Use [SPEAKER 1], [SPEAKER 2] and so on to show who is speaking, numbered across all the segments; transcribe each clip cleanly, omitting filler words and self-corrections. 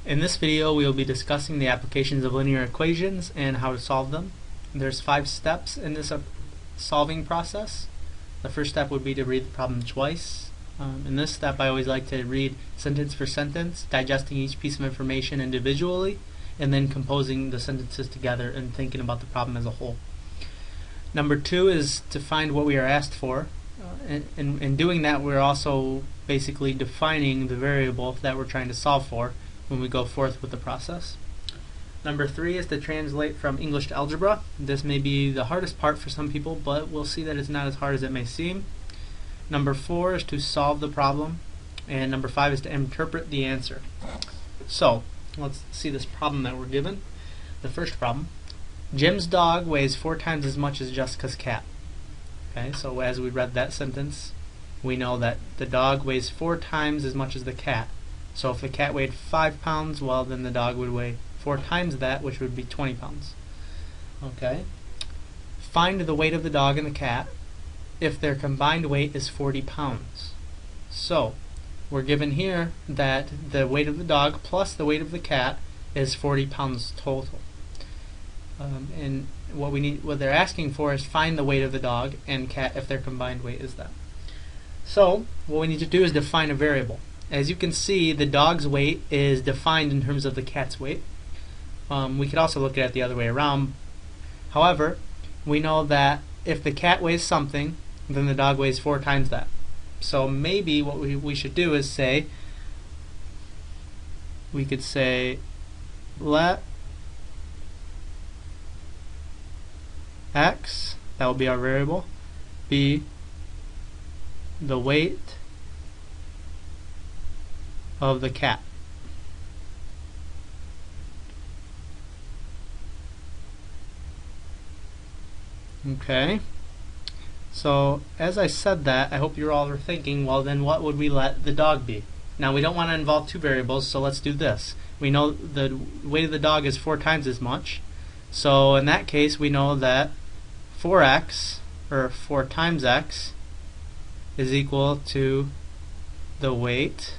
[SPEAKER 1] In this video we will be discussing the applications of linear equations and how to solve them. There's 5 steps in this solving process. The first step would be to read the problem twice. In this step I always like to read sentence for sentence, digesting each piece of information individually, and then composing the sentences together and thinking about the problem as a whole. Number 2 is to find what we are asked for. In doing that, we're also basically defining the variable that we're trying to solve for when we go forth with the process. Number 3 is to translate from English to algebra. This may be the hardest part for some people, but we'll see that it's not as hard as it may seem. Number 4 is to solve the problem, and number 5 is to interpret the answer. So, let's see this problem that we're given. The first problem. Jim's dog weighs 4 times as much as Jessica's cat. Okay, so as we read that sentence, we know that the dog weighs 4 times as much as the cat. So if the cat weighed 5 pounds, well then the dog would weigh 4 times that, which would be 20 pounds. Okay. Find the weight of the dog and the cat if their combined weight is 40 pounds. So we're given here that the weight of the dog plus the weight of the cat is 40 pounds total. And what they're asking for is find the weight of the dog and cat if their combined weight is that. So what we need to do is define a variable. As you can see, the dog's weight is defined in terms of the cat's weight. We could also look at it the other way around. However, we know that if the cat weighs something, then the dog weighs 4 times that. So maybe what we should do is say, we could say, let x, that will be our variable, be the weight of the cat. Okay, so as I said that, I hope you're all thinking, well then what would we let the dog be? Now we don't want to involve 2 variables, so let's do this. We know the weight of the dog is 4 times as much, so in that case we know that 4x, or 4 times x, is equal to the weight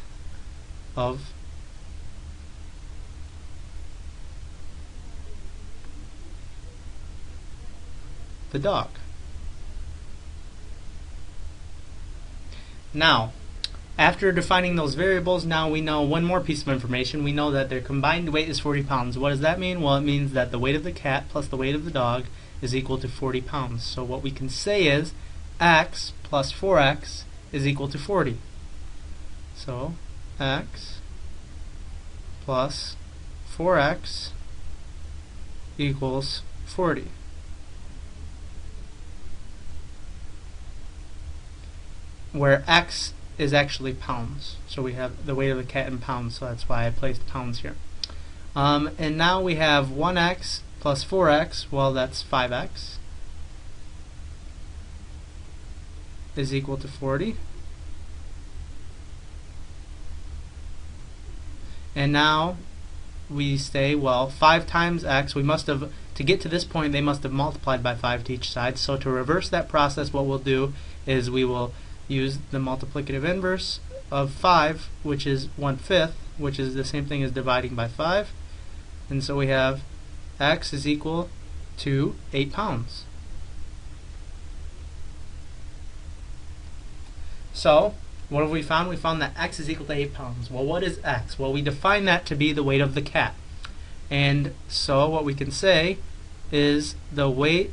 [SPEAKER 1] of the dog. Now, after defining those variables, now we know one more piece of information. We know that their combined weight is 40 pounds. What does that mean? Well, it means that the weight of the cat plus the weight of the dog is equal to 40 pounds. So what we can say is x plus 4x is equal to 40. So x plus 4x equals 40. Where x is actually pounds. So we have the weight of the cat in pounds, so that's why I placed pounds here. And now we have 1x plus 4x, well that's 5x, is equal to 40. And now we say, well, 5 times x, we must have, to get to this point, they must have multiplied by 5 to each side. So to reverse that process, what we'll do is we will use the multiplicative inverse of 5, which is 1/5, which is the same thing as dividing by 5. And so we have x is equal to 8 pounds. So what have we found? We found that x is equal to 8 pounds. Well, what is x? Well, we define that to be the weight of the cat. And so what we can say is the weight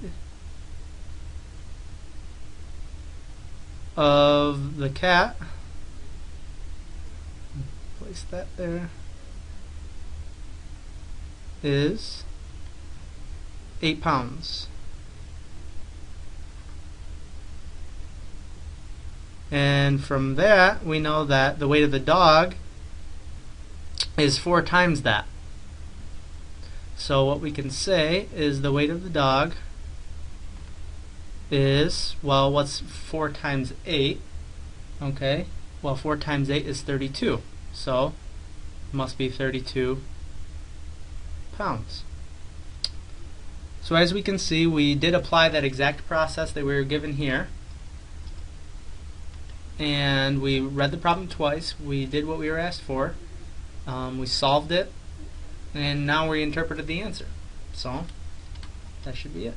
[SPEAKER 1] of the cat, place that there, is 8 pounds. And from that we know that the weight of the dog is 4 times that. So what we can say is the weight of the dog is, well, what's 4 times 8? Okay, well 4 times 8 is 32, so it must be 32 pounds. So as we can see, we did apply that exact process that we were given here. and we read the problem twice. We did what we were asked for. We solved it, and now we interpreted the answer. So that should be it.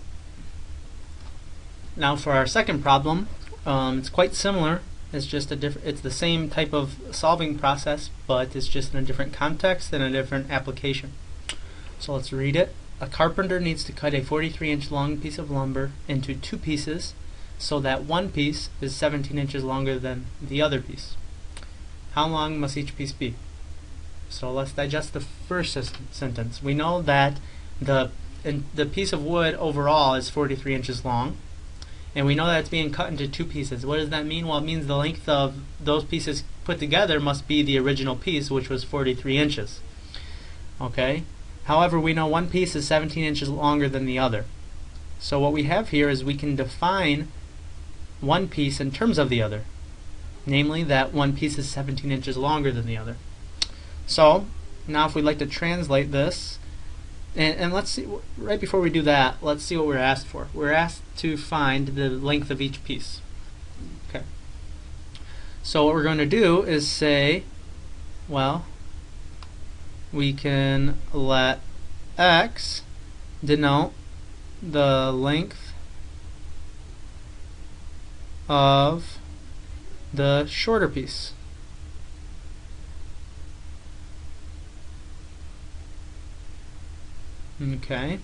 [SPEAKER 1] Now for our second problem, it's quite similar. It's just it's the same type of solving process, but it's just in a different context and a different application. So let's read it. A carpenter needs to cut a 43-inch long piece of lumber into two pieces so that one piece is 17 inches longer than the other piece. How long must each piece be? So let's digest the first sentence. We know that the piece of wood overall is 43 inches long, and we know that it's being cut into two pieces. What does that mean? Well, it means the length of those pieces put together must be the original piece, which was 43 inches. Okay? However, we know one piece is 17 inches longer than the other. So what we have here is we can define one piece in terms of the other. Namely, that one piece is 17 inches longer than the other. So, now if we'd like to translate this, and let's see, right before we do that, let's see what we're asked for. We're asked to find the length of each piece. Okay. So what we're going to do is say, well, we can let x denote the length of the shorter piece. Okay,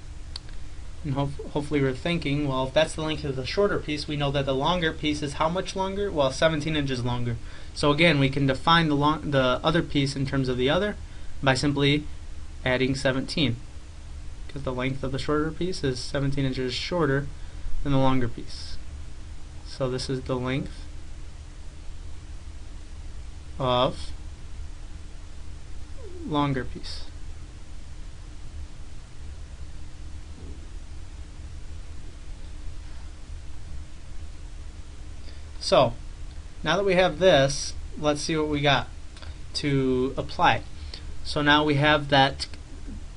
[SPEAKER 1] and hopefully we're thinking, well, if that's the length of the shorter piece, we know that the longer piece is how much longer? Well, 17 inches longer. So again, we can define the other piece in terms of the other by simply adding 17, because the length of the shorter piece is 17 inches shorter than the longer piece. So this is the length of longer piece. So, now that we have this, let's see what we got to apply. So now we have that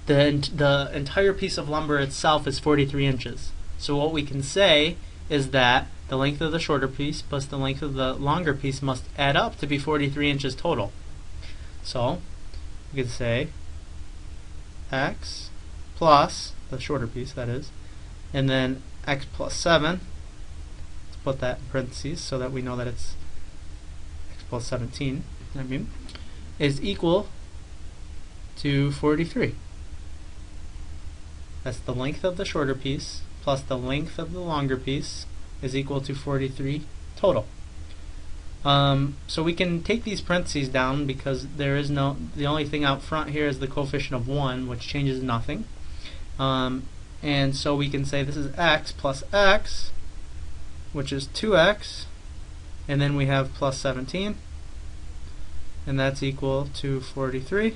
[SPEAKER 1] the entire piece of lumber itself is 43 inches. So what we can say is that the length of the shorter piece plus the length of the longer piece must add up to be 43 inches total. So we could say x plus the shorter piece, that is, and then x plus 7. Put that in parentheses so that we know that it's x plus 17, is equal to 43. That's the length of the shorter piece plus the length of the longer piece is equal to 43 total. So we can take these parentheses down because the only thing out front here is the coefficient of 1, which changes nothing. And so we can say this is x plus x, which is 2x, and then we have plus 17, and that's equal to 43.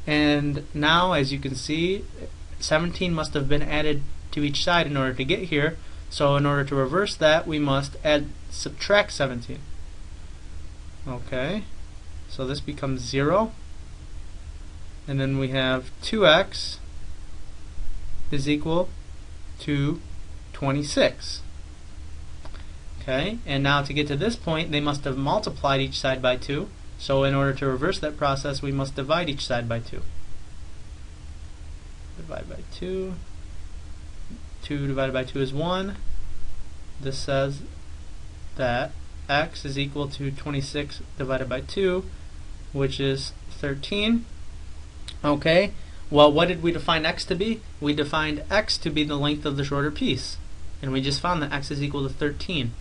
[SPEAKER 1] And now, as you can see, 17 must have been added to each side in order to get here, so in order to reverse that, we must subtract 17. Okay, so this becomes 0, and then we have 2x is equal to 26. Okay, and now to get to this point, they must have multiplied each side by 2. So in order to reverse that process, we must divide each side by 2. Divide by 2. 2 divided by 2 is 1. This says that x is equal to 26 divided by 2, which is 13. Okay, well, what did we define x to be? We defined x to be the length of the shorter piece. And we just found that x is equal to 13.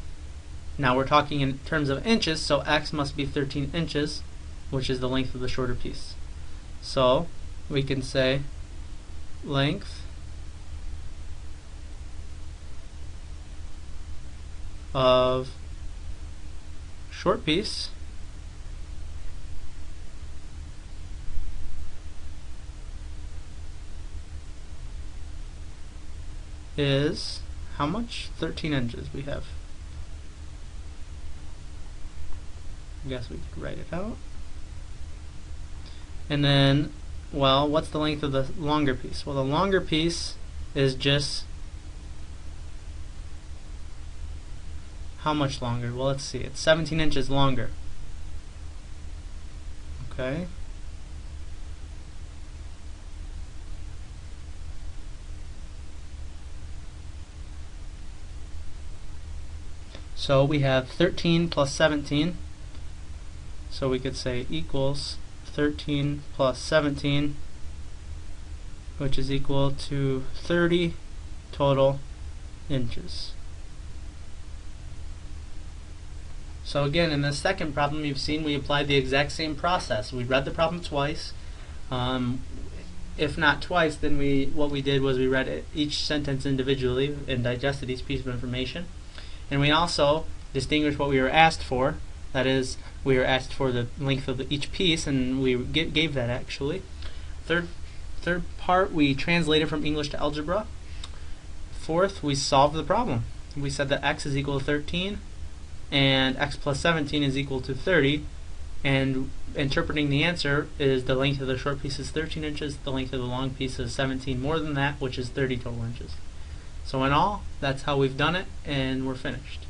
[SPEAKER 1] Now we're talking in terms of inches, so x must be 13 inches, which is the length of the shorter piece. So we can say length of short piece is how much? 13 inches we have. I guess we could write it out. And then, well, what's the length of the longer piece? Well, the longer piece is just how much longer? Well, let's see. It's 17 inches longer. Okay. So we have 13 plus 17. So we could say equals 13 plus 17, which is equal to 30 total inches. So again, in the second problem you've seen we applied the exact same process. We read the problem twice. If not twice, then what we did was we read each sentence individually and digested each piece of information. And we also distinguished what we were asked for. That is, we were asked for the length of each piece, and we gave that actually. Third part, we translated from English to algebra. Fourth, we solved the problem. We said that x is equal to 13 and x plus 17 is equal to 30, and interpreting the answer is the length of the short piece is 13 inches, the length of the long piece is 17 more than that, which is 30 total inches. So in all, that's how we've done it, and we're finished.